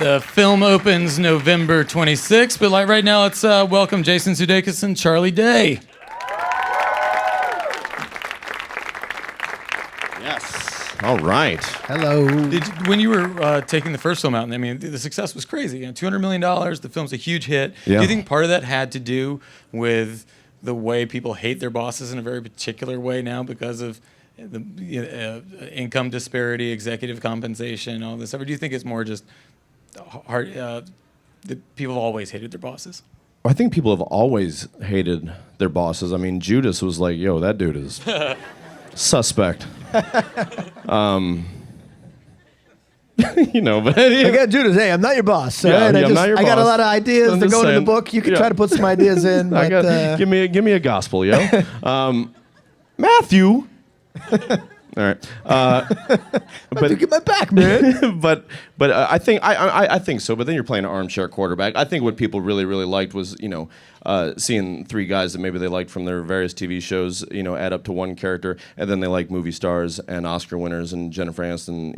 The film opens November 26th, but like right now, let's welcome Jason Sudeikis and Charlie Day. Yes. All right. Hello. When you were taking the first film out, I mean, the success was crazy. $200 million. The film's a huge hit. Yeah. Do you think part of that had to do with the way people hate their bosses in a very particular way now because of the income disparity, executive compensation, all this stuff? Or do you think it's more just hard? People have always hated their bosses. I think people have always hated their bosses. I mean, Judas was like, yo, that dude is suspect. But I got Judas. Hey, I'm not your boss. Yeah, right? I'm not your I got a boss. lot of ideas I'm that just go into the saying. book. You can Yeah. try to put some ideas in. But, give me a gospel, yo. Matthew. All right. but get my back, man. but I think so. But then you're playing an armchair quarterback. I think what people really liked was seeing three guys that maybe they liked from their various TV shows add up to one character, and then they like movie stars and Oscar winners and Jennifer Aniston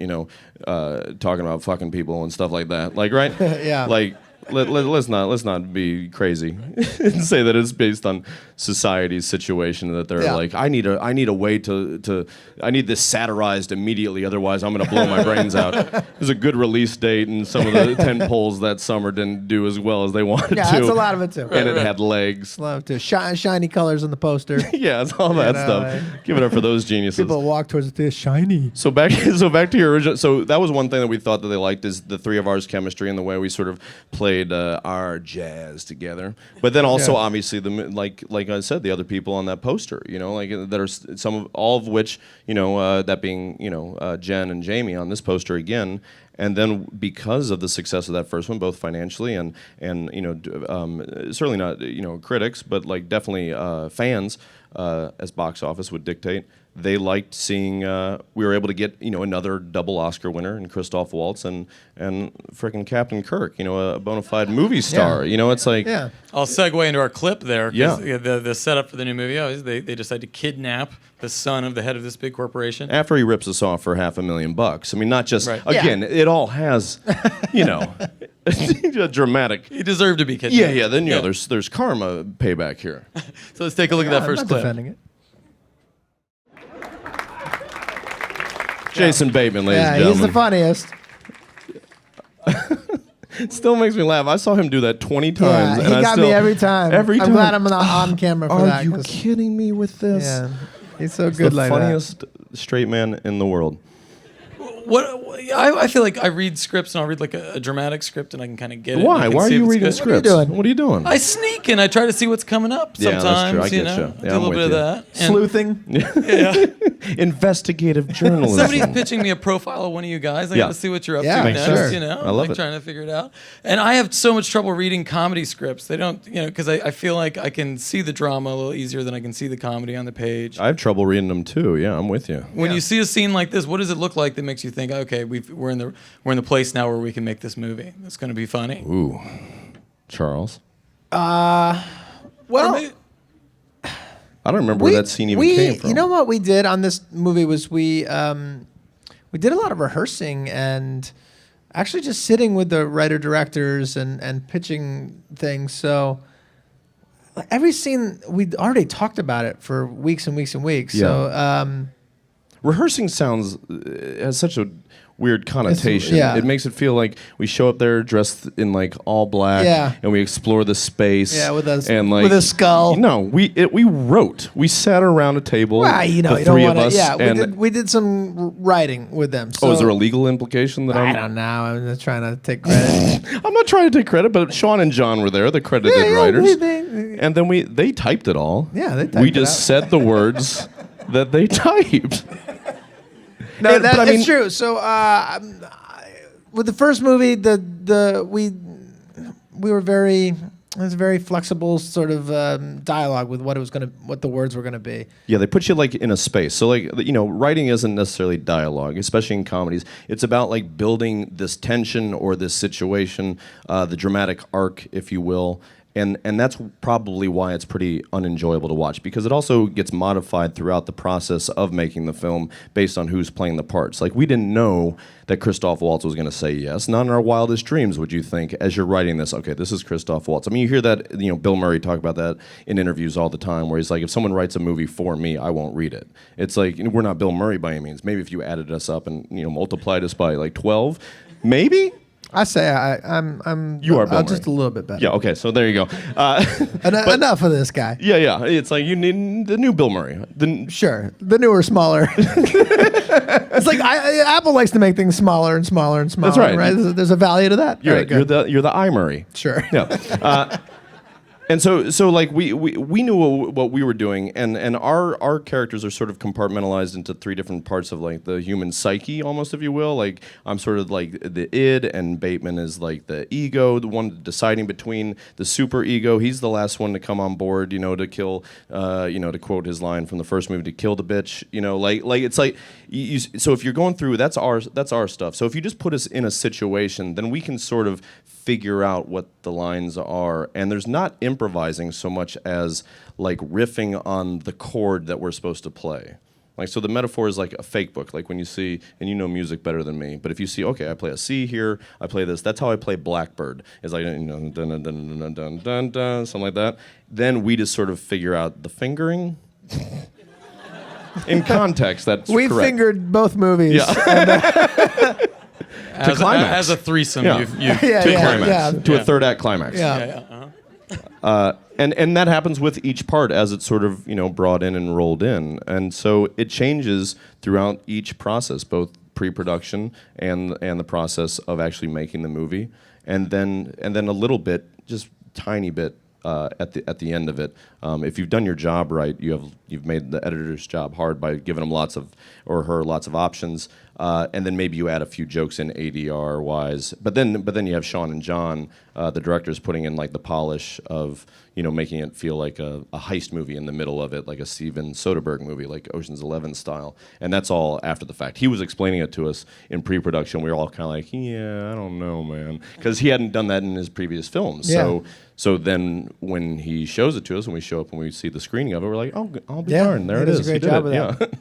talking about fucking people and stuff like that. Like, right? Yeah. Like. Let's not be crazy and say that it's based on society's situation, that they're like, I need a way to I need this satirized immediately, otherwise I'm gonna blow my brains out. There's a good release date, and some of the tent poles that summer didn't do as well as they wanted to. Yeah, that's a lot of it too. And it had legs. Love to shiny colors on the poster. Yeah, it's all that stuff. Give it up for those geniuses. People walk towards this shiny. So back to your original. So that was one thing that we thought that they liked, is the three of ours chemistry and the way we sort of played our jazz together. But then also obviously like I said, the other people on that poster, that are all of which that being Jen and Jamie on this poster again. And then because of the success of that first one, both financially and certainly not critics, but like definitely fans, as box office would dictate, they liked seeing we were able to get another double Oscar winner in Christoph Waltz and frickin' Captain Kirk, a bona fide movie star. It's like I'll segue into our clip there. Yeah. The setup for the new movie is they decide to kidnap the son of the head of this big corporation. After he rips us off for $500,000. I mean, not just Right. it all has a dramatic. He deserved to be kidnapped. Yeah. Then there's karma payback here. So let's take a look at that first I'm not clip. defending it. Jason Bateman, ladies and Yeah, he's gentlemen. the funniest. It still makes me laugh. I saw him do that 20 times. Yeah, and he got me every time. Every time. I'm glad I'm not on camera for that. Are you 'cause- kidding me with this? Yeah, he's so He's good the like funniest straight man in the world. I feel like I read scripts and I'll read like a dramatic script and I can kind of get it. Why? and I can Why are see if you it's reading good. scripts? What are you doing? I sneak and I try to see what's coming up Yeah, that's sometimes. true. I get know, you. do Yeah, a I'm little bit with of you. that. And Sleuthing. Investigative journalism. somebody's pitching me a profile of one of you guys. I Yeah. got to see what you're up Yeah, to makes next. sense. I love like it. trying to figure it out. And I have so much trouble reading comedy scripts. They don't, because I feel like I can see the drama a little easier than I can see the comedy on the page. I have trouble reading them too. Yeah, I'm with you. When you see a scene like this, what does it look like that makes you think, okay, we're in the place now where we can make this movie. It's going to be funny. Ooh, Charles. Well, I don't remember where that scene even came from. You know what we did on this movie was we did a lot of rehearsing and actually just sitting with the writer-directors and pitching things. So every scene, we'd already talked about it for weeks and weeks and weeks. Yeah. So Rehearsing has such a weird connotation. yeah. It makes it feel like we show up there dressed in like all black, Yeah. and we explore the space. Yeah, with a and like with a skull. No, we wrote. We sat around a table. well, you the don't three want of to. us. Yeah, and we did some writing with them. So is there a legal implication that I don't know. I'm just trying to take credit. I'm not trying to take credit, but Sean and John were there, the credited writers, and then they typed it all. Yeah, they typed We it just out. said the words that they typed. No, But I that's mean- true. So with the first movie, we were very. It was a very flexible sort of dialogue with what the words were gonna be. Yeah, they put you like in a space. So like writing isn't necessarily dialogue, especially in comedies. It's about like building this tension or this situation, the dramatic arc, if you will. And that's probably why it's pretty unenjoyable to watch, because it also gets modified throughout the process of making the film based on who's playing the parts. Like, we didn't know that Christoph Waltz was going to say yes. Not in our wildest dreams would you think, as you're writing this, okay, this is Christoph Waltz. I mean, you hear that, Bill Murray talk about that in interviews all the time, where he's like, if someone writes a movie for me, I won't read it. It's like, we're not Bill Murray by any means. Maybe if you added us up and, multiplied us by like 12, maybe? I say I'm. You are Bill Murray. Just a little bit better. Yeah. Okay. So there you go. Enough of this guy. Yeah. It's like you need the new Bill Murray. Sure, the newer, smaller. It's like Apple likes to make things smaller and smaller and smaller. That's right. There's a value to that. You're the iMurray. Sure. Yeah. And so like we knew what we were doing, and our characters are sort of compartmentalized into three different parts of like the human psyche, almost, if you will. Like, I'm sort of like the id, and Bateman is like the ego, the one deciding between the super ego. He's the last one to come on board, to kill, to quote his line from the first movie, to kill the bitch. Like it's like so if you're going through, that's our stuff. So if you just put us in a situation, then we can sort of figure out what the lines are, and there's not improvising so much as like riffing on the chord that we're supposed to play. Like, so the metaphor is like a fake book, like when you see, and you know music better than me, but if you see, okay, I play a C here, I play this, that's how I play Blackbird. It's like, dun, dun, dun, dun, dun, dun, dun, dun, something like that. Then we just sort of figure out the fingering. In context, that's we correct. Fingered both movies. Yeah. To climax. As a threesome, Yeah. you've To climax. yeah. To a third act climax. Yeah. And that happens with each part as it's sort of brought in and rolled in, and so it changes throughout each process, both pre-production and the process of actually making the movie, and then a little bit, just tiny bit at the end of it. If you've done your job right, you've made the editor's job hard by giving him lots of options, and then maybe you add a few jokes in ADR wise. But then you have Sean and John, the directors, putting in like the polish of making it feel like a heist movie in the middle of it, like a Steven Soderbergh movie, like Ocean's 11 style. And that's all after the fact. He was explaining it to us in pre-production. We were all kind of like, yeah, I don't know, man, because he hadn't done that in his previous films. Yeah. So then when he shows it to us and we show up and we see the screening of it, we're like, oh, I'll be Yeah, darned, there he it does is. a great He did job it. with that. Yeah.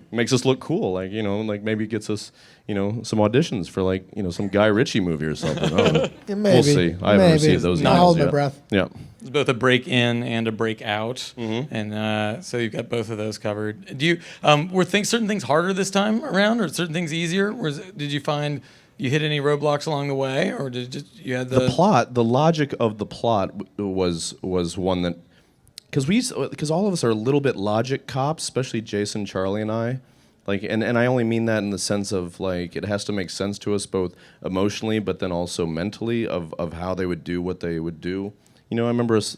Makes us look cool, like like maybe it gets us some auditions for like some Guy Ritchie movie or something. Oh, Maybe. we'll see. I haven't received those Not emails hold my yet. breath. Yeah. It's both a break in and a break out, Mm-hmm. and so you've got both of those covered. Do you were certain things harder this time around, or certain things easier? Did you find you hit any roadblocks along the way, or you had The plot, the logic of the plot was one that, because all of us are a little bit logic cops, especially Jason, Charlie, and I. Like, and I only mean that in the sense of like it has to make sense to us both emotionally, but then also mentally of how they would do what they would do. I remember us,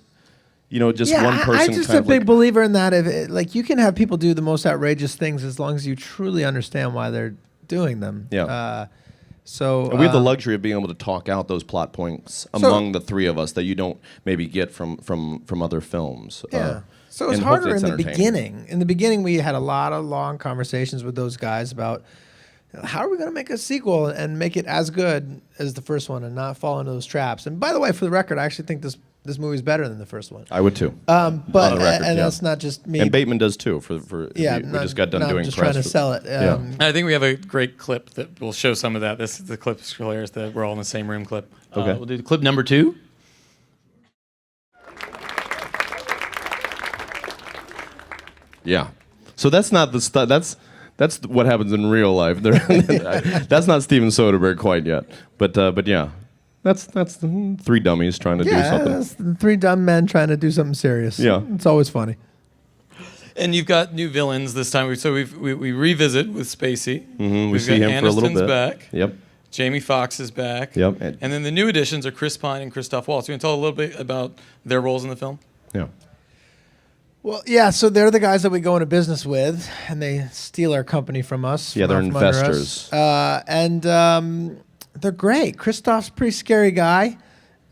just one person. I'm just kind a of big like, believer in that. Like you can have people do the most outrageous things as long as you truly understand why they're doing them. Yeah. So and we have the luxury of being able to talk out those plot points among the three of us that you don't maybe get from other films. Yeah. So it's and harder hopefully it's in the entertaining. beginning. In the beginning, we had a lot of long conversations with those guys about how are we going to make a sequel and make it as good as the first one and not fall into those traps. And by the way, for the record, I actually think this movie is better than the first one. I would too. But On the record, and yeah. that's not just me. And Bateman does too. Yeah, we just got done not doing just press. trying to sell it. Yeah. I think we have a great clip that will show some of that. The clip is hilarious. That we're all in the same room clip. Okay. We'll do clip number 2. Yeah. So that's not the stuff. That's what happens in real life. That's not Steven Soderbergh quite yet. But yeah, that's three dummies trying to do something. That's three dumb men trying to do something serious. Yeah. It's always funny. And you've got new villains this time. So we revisit with Spacey. We We've see got him for a little Aniston's bit. back. Yep. Jamie Foxx is back. Yep. And then the new additions are Chris Pine and Christoph Waltz. You want to tell a little bit about their roles in the film? Yeah. Well, yeah, so they're the guys that we go into business with, and they steal our company from us. Yeah, from they're out from under us. investors. And they're great. Christoph's a pretty scary guy.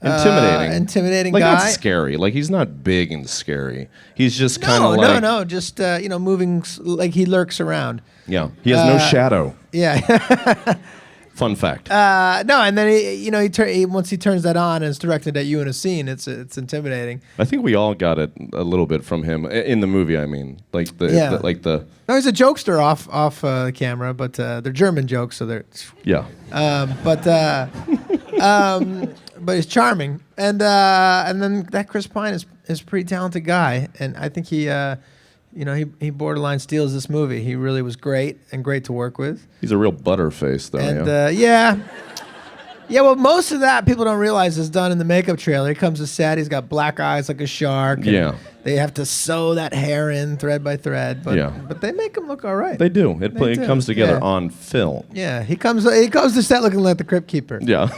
Intimidating like, guy. not scary. Like, he's not big and scary. He's just kind of like... No. Just, moving, like he lurks around. Yeah. He has no shadow. Yeah. Fun fact. No, and then once he turns that on and it's directed at you in a scene, it's intimidating. I think we all got it a little bit from him in the movie. I mean, like the. No, he's a jokester off camera, but they're German jokes, so they're. Yeah. But he's charming, and then that Chris Pine is a pretty talented guy, and I think he borderline steals this movie. He really was great to work with. He's a real butterface, though. And yeah. Well, most of that people don't realize is done in the makeup trailer. He comes to set. He's got black eyes like a shark. Yeah. They have to sew that hair in thread by thread. But they make him look all right. They do. It comes together on film. Yeah. He comes to set looking like the Crypt Keeper. Yeah.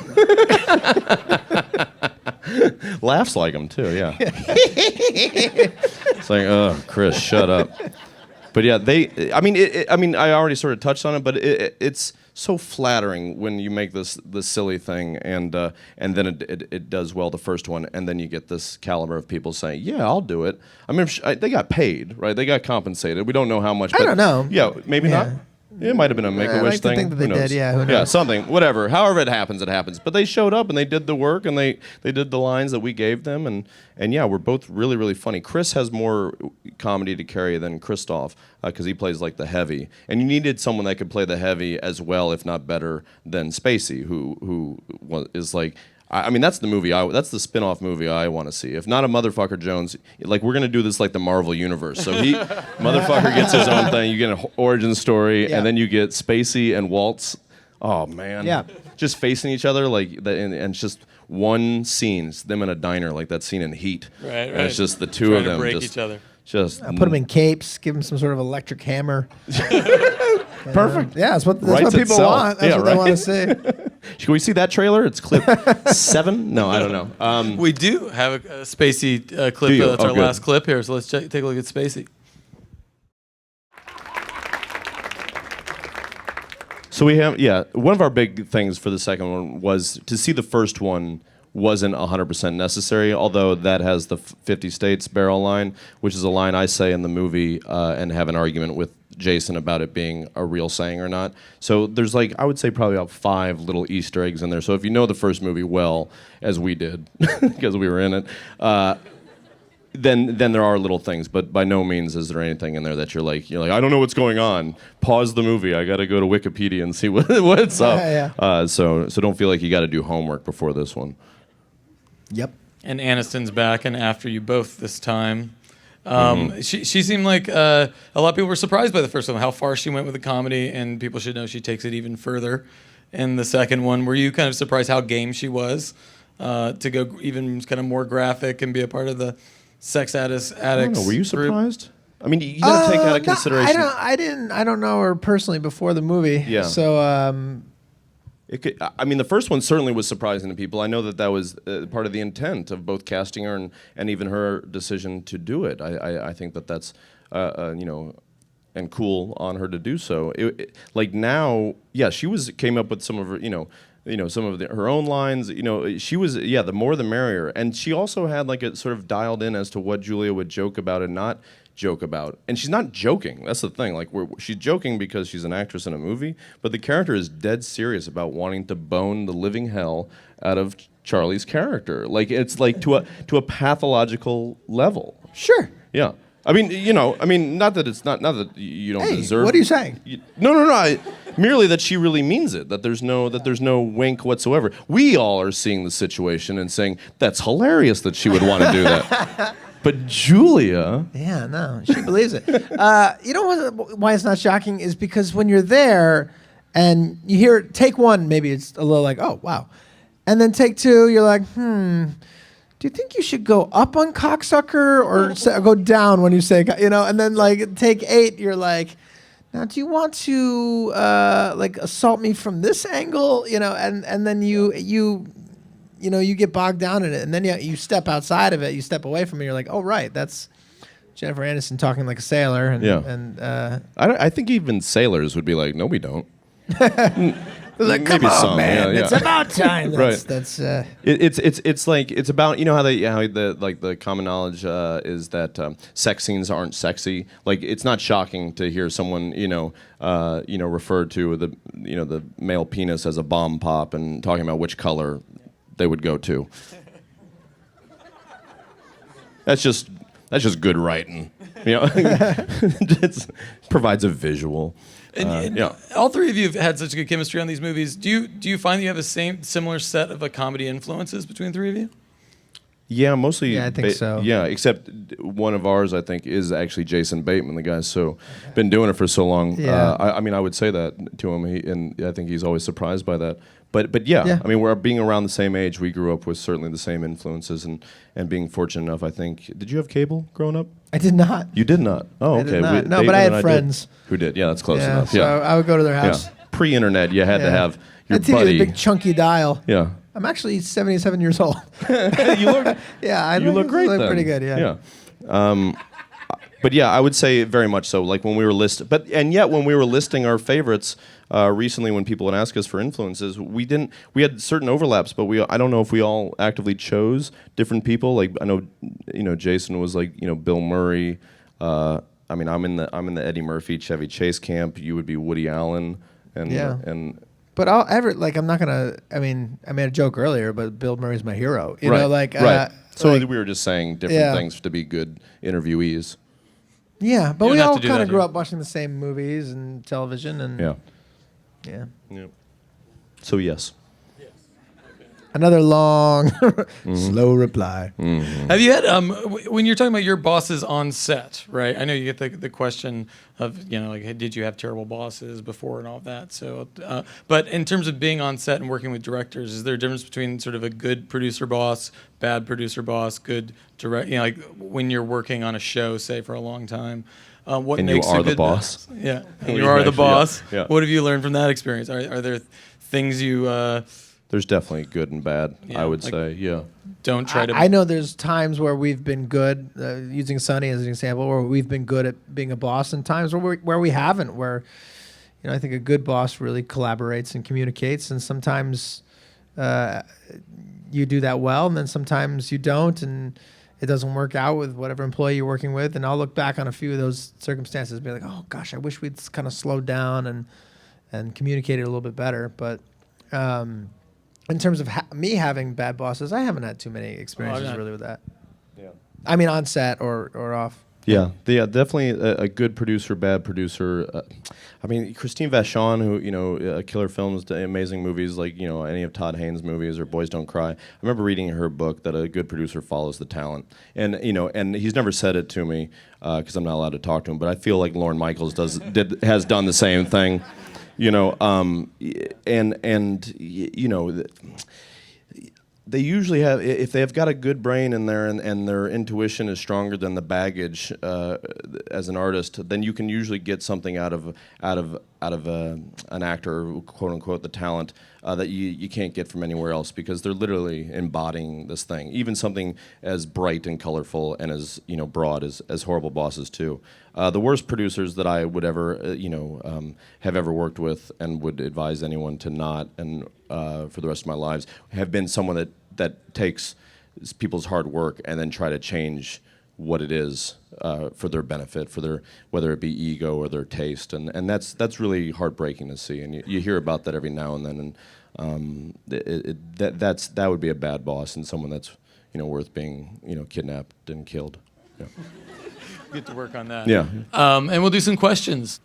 Laughs like him too. Yeah. It's like, oh, Chris, shut up. But yeah, I already sort of touched on it, but it's so flattering when you make this silly thing and then it does well the first one, and then you get this caliber of people saying, yeah, I'll do it. I mean, they got paid, right? They got compensated. We don't know how much. I don't know. Yeah, maybe not. It might have been a Make-A-Wish thing. Think that they did, yeah. Who knows? Yeah, something, whatever. However it happens, it happens. But they showed up and they did the work and they did the lines that we gave them, and yeah, we're both really, really funny. Chris has more comedy to carry than Christoph because he plays like the heavy, and you needed someone that could play the heavy as well, if not better, than Spacey, who is like. I mean, that's the movie. That's the spin-off movie I want to see. If not a Motherfucker Jones, like we're gonna do this like the Marvel universe. So Motherfucker gets his own thing. You get an origin story, and then you get Spacey and Waltz. Oh man, just facing each other like that, and it's just one scene. It's them in a diner, like that scene in Heat. Right. And it's just the two of them break just each other. Just put them in capes, give them some sort of electric hammer. Perfect. Yeah, that's what people want. That's what they want to see. Should we see that trailer? It's clip 7? No, I don't know. We do have a Spacey clip. That's our last clip here, so let's take a look at Spacey. So we have, one of our big things for the second one was to see the first one wasn't 100% necessary, although that has the 50 states barrel line, which is a line I say in the movie and have an argument with Jason about it being a real saying or not. So there's I would say probably about 5 little Easter eggs in there. So if you know the first movie well, as we did, because we were in it, then there are little things, but by no means is there anything in there that you're like, I don't know what's going on. Pause the movie. I got to go to Wikipedia and see what's up. So don't feel like you got to do homework before this one. Yep. And Aniston's back and after you both this time. She seemed like a lot of people were surprised by the first one, how far she went with the comedy, and people should know she takes it even further in the second one. Were you kind of surprised how game she was to go even kind of more graphic and be a part of the sex addicts? I don't know. Were you surprised? I mean, you got to take out of consideration. No, I don't know her personally before the movie. Yeah. So. The first one certainly was surprising to people. I know that was part of the intent of both casting her and even her decision to do it. I think that's and cool on her to do so. Now, she came up with some of her some of her own lines. She was the more the merrier, and she also had it sort of dialed in as to what Julia would joke about and not joke about. And she's not joking. That's the thing. She's joking because she's an actress in a movie, but the character is dead serious about wanting to bone the living hell out of Charlie's character. It's to a pathological level. Sure. Yeah. Not that you don't deserve. What are you saying? No. Merely that she really means it. That there's no wink whatsoever. We all are seeing the situation and saying that's hilarious that she would want to do that. But Julia... Yeah, no, she believes it. Why it's not shocking is because when you're there and you hear take one, maybe it's a little like, oh, wow. And then take 2, you're like, do you think you should go up on cocksucker or go down when you say, and then take 8, you're like, now do you want to assault me from this angle? And then you get bogged down in it, and then you step outside of it, you step away from it, you're like, oh, right, that's Jennifer Aniston talking like a sailor. I think even sailors would be like, no, we don't. Like, come Maybe on, some, man, yeah, it's yeah. about time. Right. That's It's like it's about, you know, how the common knowledge is that sex scenes aren't sexy. Like, it's not shocking to hear someone refer to the male penis as a bomb pop and talking about which color they would go to. That's just good writing. You know, it provides a visual. And Yeah. all three of you have had such good chemistry on these movies. Do you find that you have a similar set of comedy influences between the three of you? Yeah, mostly. Yeah, I think so. Yeah, except one of ours, I think, is actually Jason Bateman. The guy's been doing it for so long. Yeah. I mean, I would say that to him, and I think he's always surprised by that. But yeah, Yeah. I mean, we're being around the same age. We grew up with certainly the same influences, and being fortunate enough, I think. Did you have cable growing up? I did not. You did not. Oh, I okay. did not. No, David but I and had did. friends. Who did? Yeah, that's close Yeah, enough. so Yeah. I would go to their house. Yeah. Pre-internet, you had to Yeah. have your That TV was buddy. a big chunky dial. Yeah. I'm actually 77 years old. You look. Yeah, You look great. look then. pretty good. Yeah. But yeah, I would say very much so. Like when we were when we were listing our favorites recently, when people would ask us for influences, we had certain overlaps, but I don't know if we all actively chose different people. Like I know, Jason was like, Bill Murray. I mean, I'm in the Eddie Murphy, Chevy Chase camp. You would be Woody Allen, and Yeah. and But I'm not gonna. I mean, I made a joke earlier, but Bill Murray's my hero. You right, know, like right. So like- we were just saying different Yeah. things to be good interviewees. yeah, but You we don't have all to do kind that of grew here. up watching the same movies and television, and Yeah. yeah. Yeah. So yes. Another long, Mm-hmm. slow reply. Have you had when you're talking about your bosses on set, right? I know you get the question of like, hey, did you have terrible bosses before and all of that? So, but in terms of being on set and working with directors, is there a difference between sort of a good producer boss, bad producer boss, good direct? Like when you're working on a show, say for a long time, what And you makes are a the good boss. Yeah, and You you are the actually- yeah, boss. yeah. What have you learned from that experience? Are there things you There's definitely good and bad, Yeah, I would like- say. Yeah. don't try to? I know there's times where we've been good, using Sonny as an example, where we've been good at being a boss, and times where we haven't. Where, I think a good boss really collaborates and communicates, and sometimes you do that well, and then sometimes you don't, and it doesn't work out with whatever employee you're working with. And I'll look back on a few of those circumstances and be like, oh gosh, I wish we'd kind of slowed down and communicated a little bit better. But in terms of me having bad bosses, I haven't had too many experiences not. really with that. Yeah. I mean, on set or off. Yeah, definitely a good producer, bad producer. I mean, Christine Vachon, who Killer Films, amazing movies like any of Todd Haynes' movies or Boys Don't Cry. I remember reading her book that a good producer follows the talent, and and he's never said it to me because I'm not allowed to talk to him. But I feel like Lorne Michaels has done the same thing, They usually have, if they've got a good brain in there and their intuition is stronger than the baggage as an artist, then you can usually get something out of an actor, quote unquote, the talent that you can't get from anywhere else because they're literally embodying this thing. Even something as bright and colorful and as broad as Horrible Bosses too. The worst producers that I would ever have ever worked with and would advise anyone to not and for the rest of my lives have been someone that takes people's hard work and then try to change what it is for their benefit, whether it be ego or their taste, and that's really heartbreaking to see, and you hear about that every now and then, and that would be a bad boss and someone that's worth being kidnapped and killed. Yeah. Get to work on that. Yeah. And we'll do some questions.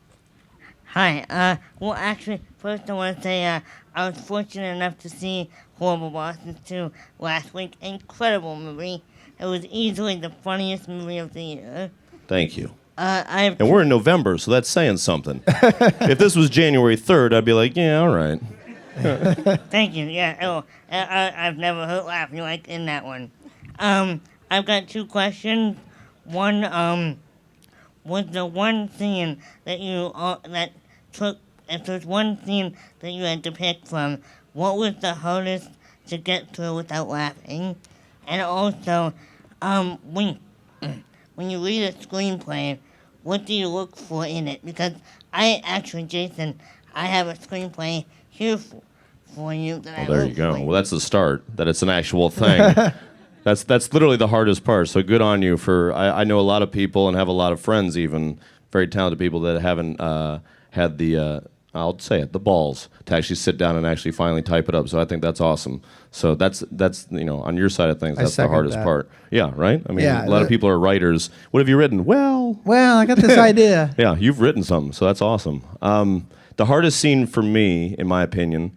Hi. Well, actually, first I want to say I was fortunate enough to see Horrible Bosses 2 last week. Incredible movie. It was easily the funniest movie of the year. Thank you. And we're in November, so that's saying something. If this was January 3rd, I'd be like, yeah, all right. Thank you. Yeah. Oh, I've never heard laughing like in that one. I've got two questions. One, was the one scene that if there's one scene that you had to pick from, what was the hardest to get through without laughing? And also, when you read a screenplay, what do you look for in it? Because Jason, I have a screenplay here for you that I There wrote you go. for you. Well, that's the start. That it's an actual thing. That's literally the hardest part. So good on you for. I know a lot of people and have a lot of friends, even very talented people that haven't had the. I'll say it, the balls to actually sit down and actually finally type it up. So I think that's awesome. So that's on your side of things, that's the second hardest that. part. Yeah, right? I mean, Yeah, a lot of people are writers. What have you written? Well, I got this idea. yeah, you've written something, so that's awesome. The hardest scene for me, in my opinion,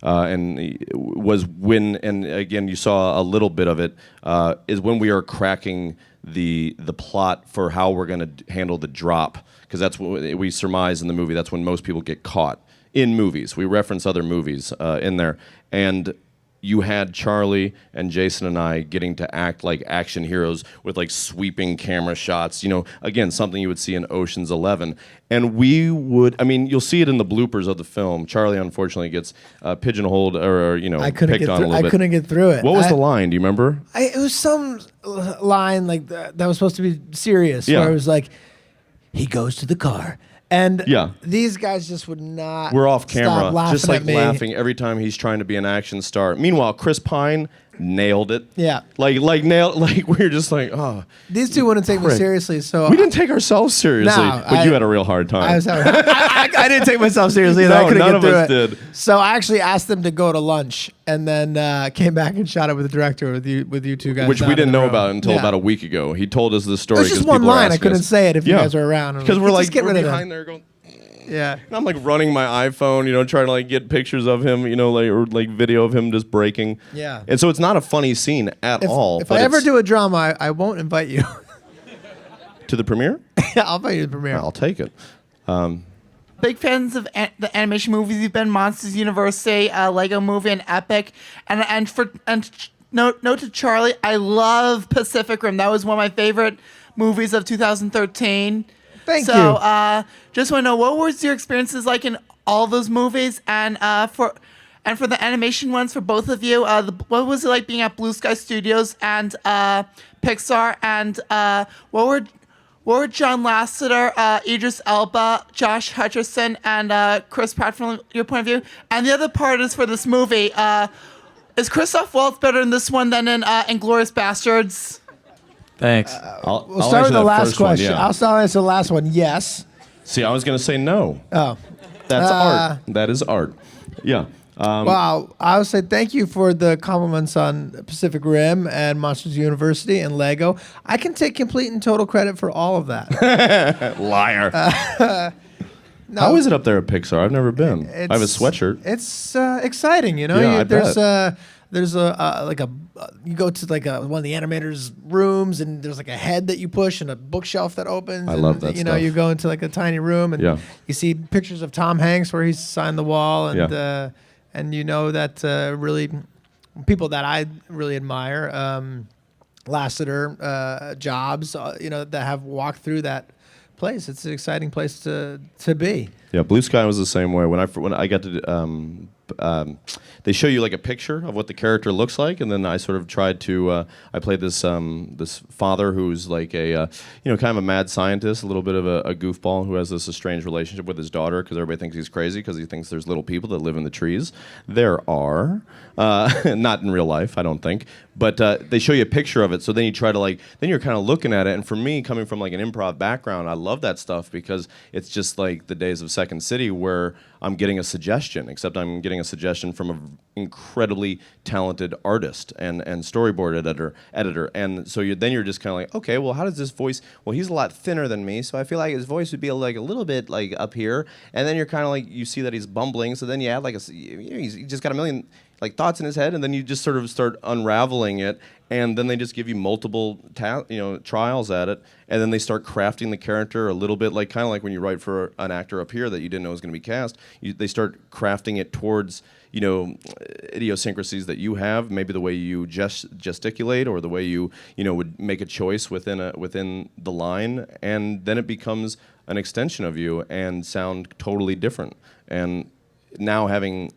was when, and again, you saw a little bit of it, is when we are cracking the plot for how we're going to handle the drop, because that's what we surmise in the movie. That's when most people get caught in movies. We reference other movies in there, and you had Charlie and Jason and I getting to act like action heroes with like sweeping camera shots, again, something you would see in Ocean's 11. And we would, you'll see it in the bloopers of the film. Charlie, unfortunately, gets pigeonholed or picked on a little bit. I couldn't get through it. What was the line? Do you remember? It was some line like that was supposed to be serious, Yeah. where it was like, he goes to the car. And Yeah. these guys just would not. We're off stop camera, laughing just like at me. laughing every time he's trying to be an action star. Meanwhile, Chris Pine nailed it. Yeah. Like we're just like, oh. These two wouldn't take me Prick. seriously, so We didn't take ourselves seriously, No, but you had a real hard time. I didn't take myself seriously. No, I couldn't none get of through us it. did. So I actually asked them to go to lunch, and then came back and shot it with the director with you two guys. Which down we in didn't the know room. about until Yeah. about a week ago. He told us this story. It was just 'cause one people were line. I asking couldn't us. say it if you Yeah. guys were around. Because we're Just like get we're rid of behind them. there going. Yeah. And I'm like running my iPhone, trying to like get pictures of him, or like video of him just breaking. Yeah. And so it's not a funny scene at all. If but I ever it's- do a drama, I won't invite you. to the premiere, I'll invite you to the premiere. I'll take it. Big fans of the animation movies. You've been Monsters University, Lego Movie, and Epic. Note to Charlie, I love Pacific Rim. That was one of my favorite movies of 2013. Thank so, you. Just want to know, what was your experiences like in all those movies, and for the animation ones for both of you? What was it like being at Blue Sky Studios and Pixar? And what were John Lasseter, Idris Elba, Josh Hutcherson, and Chris Pratt from your point of view? And the other part is for this movie. Is Christoph Waltz better in this one than in Inglourious Bastards? Thanks. I'll We'll start answer with the that last first one, question. yeah. I'll start answer the last one. Yes. See, I was going to say no. Oh. That's art. That is art. Yeah. Wow. I would say thank you for the compliments on Pacific Rim and Monsters University and Lego. I can take complete and total credit for all of that. Liar. No, How is it up there at Pixar? I've never been. I have a sweatshirt. It's exciting, you know. Yeah, I There's you go to like one of the animators' rooms, and there's like a head that you push and a bookshelf that opens. I and, love that You know, stuff. you go into like a tiny room, and Yeah. you see pictures of Tom Hanks where he's signed the wall, and Yeah. and you know that really people that I really admire, Lasseter, Jobs, that have walked through that place. It's an exciting place to be. Yeah, Blue Sky was the same way. When I got to, they show you like a picture of what the character looks like, and then I sort of tried to. I played this this father who's like a kind of a mad scientist, a little bit of a goofball who has this estranged relationship with his daughter because everybody thinks he's crazy because he thinks there's little people that live in the trees. There are, not in real life, I don't think, but they show you a picture of it. So then you try to then you're kind of looking at it, and for me, coming from like an improv background, I love that stuff because it's just like the days of Second City where I'm getting a suggestion, except I'm getting a suggestion from an incredibly talented artist and storyboard editor. And so then you're just kind of like, okay, well, how does this voice, well, he's a lot thinner than me, so I feel like his voice would be like a little bit like up here. And then you're kind of like, you see that he's bumbling, so then you add like he's just got a million like thoughts in his head, and then you just sort of start unraveling it, and then they just give you multiple trials at it, and then they start crafting the character a little bit, like kind of like when you write for an actor up here that you didn't know was going to be cast. They start crafting it towards idiosyncrasies that you have, maybe the way you gesticulate or the way you would make a choice within the line, and then it becomes an extension of you and sound totally different. And now having,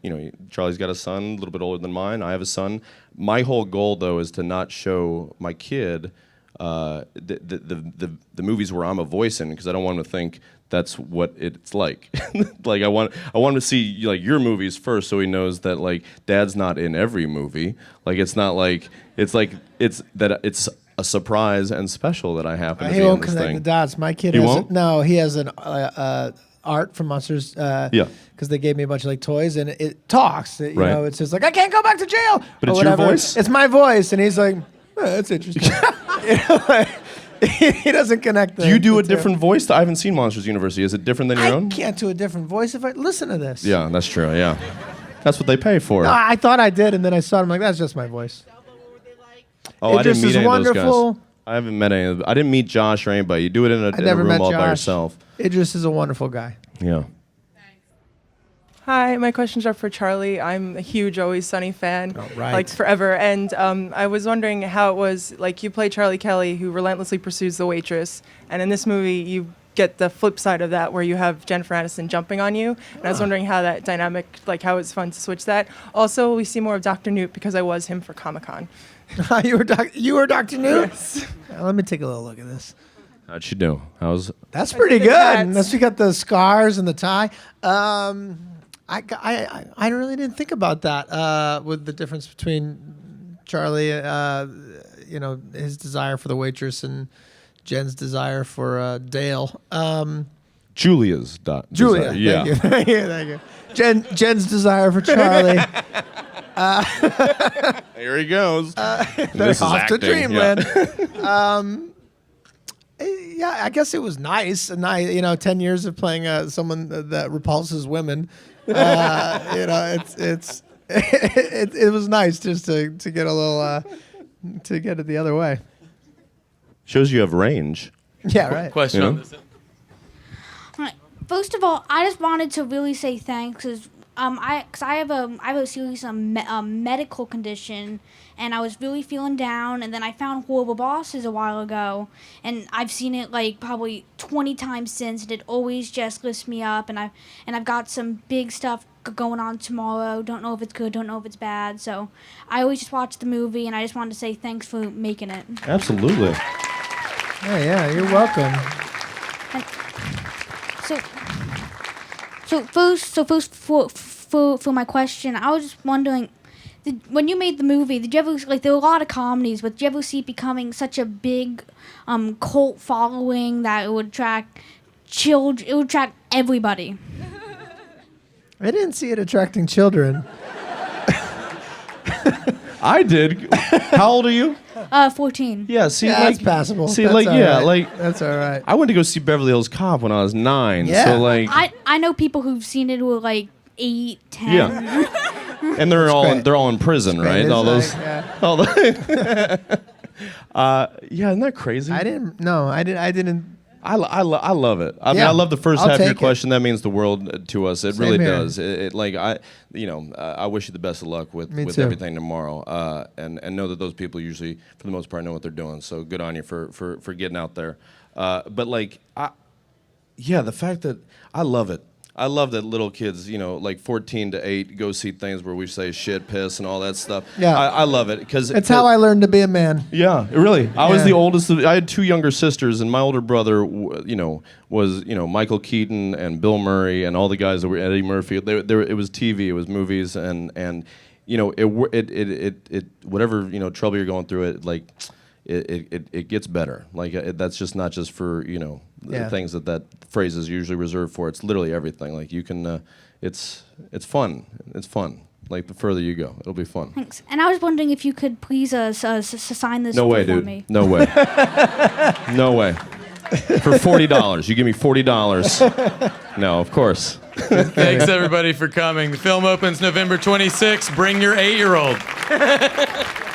Charlie's got a son, a little bit older than mine. I have a son. My whole goal, though, is to not show my kid the movies where I'm a voice in, because I don't want him to think that's what it's like. Like I want him to see like your movies first, so he knows that like Dad's not in every movie. Like it's not like it's it's a surprise and special that I happen to He be won't in this connect thing. the dots. My kid He has won't? no. He has an art from Monsters. Yeah. Because they gave me a bunch of like toys and it talks. You Right. know, it's just like I can't go back to jail. But or it's your whatever. voice? It's my voice, and he's like, oh, that's interesting. You know, like, he doesn't connect. Do you do a the two. different voice? I haven't seen Monsters University. Is it different than your I own? can't do a different voice if I listen to this. Yeah, that's true. Yeah, that's what they pay for. No, I thought I did, and then I saw it. I'm like, that's just my voice. Oh, I didn't Idris meet is any of those wonderful. guys. I haven't met any of them. I didn't meet Josh or anybody. You do it in a never room met all by Josh. yourself. Idris is a wonderful guy. Yeah. Hi, my questions are for Charlie. I'm a huge Always Sunny fan, right. like forever. And I was wondering how it was, like you play Charlie Kelly, who relentlessly pursues the waitress. And in this movie, you get the flip side of that, where you have Jennifer Aniston jumping on you. And I was wondering how that dynamic, like how it's fun to switch that. Also, we see more of Dr. Newt because I was him for Comic-Con. You were Dr. Newt? Yes. Let me take a little look at this. How'd she do? How's That's pretty the good. cats. Unless you got the scars and the tie. I really didn't think about that with the difference between Charlie, you know, his desire for the waitress and Jen's desire for Dale. Julia's Julia, desire. Yeah. thank you, thank you. Jen's desire for Charlie. Here he goes. They're This is off to acting, dreamland. yeah. Yeah, I guess it was nice. You know, 10 years of playing someone that repulses women. You know, it was nice just to get a little to get it the other way. Shows you have range. Yeah, right. Question You on know? this. Right. First of all, I just wanted to really say thanks because I have a serious medical condition, and I was really feeling down, and then I found Horrible Bosses a while ago, and I've seen it like probably 20 times since, and it always just lifts me up, and I've got some big stuff going on tomorrow. Don't know if it's good, don't know if it's bad, so I always just watch the movie, and I just wanted to say thanks for making it. Absolutely. Yeah, you're welcome. So first for my question, I was just wondering, when you made the movie, did you ever, like, there were a lot of comedies, but did you ever see it becoming such a big cult following that it would attract children, it would attract everybody? I didn't see it attracting children. I did. How old are you? 14. Yeah. See, Yeah, like that's passable. See, That's like, all yeah, right. like That's all right. I went to go see Beverly Hills Cop when I was 9. Yeah. So like, I know people who've seen it who are like 8, 10. yeah. And they're great. they're all in prison, right? It's All those. like, yeah. All the yeah, isn't that crazy? I didn't. I love it. I mean, Yeah, I love the first I'll half of your take it. question. That means the world to us. It Same really here. does. It like I wish you the best of luck with Me too. everything tomorrow. And know that those people usually, for the most part, know what they're doing. So good on you for getting out there. But like, the fact that I love it. I love that little kids, like 14 to 8, go see things where we say shit, piss, and all that stuff. Yeah. I love it because It's how I learned to be a man. Yeah, really. I was Yeah. the oldest. I had 2 younger sisters, and my older brother, was Michael Keaton and Bill Murray and all the guys that were Eddie Murphy. It was TV, it was movies, and it whatever trouble you're going through, it gets better. Like that's just not just for Yeah. the things that phrase is usually reserved for. It's literally everything. Like you can, it's fun. It's fun. Like the further you go, it'll be fun. Thanks. And I was wondering if you could please sign this No way, for dude. me. No way. No way. For $40, you give me $40. No, of course. Thanks everybody for coming. The film opens November 26th. Bring your 8-year-old.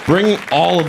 Bring all of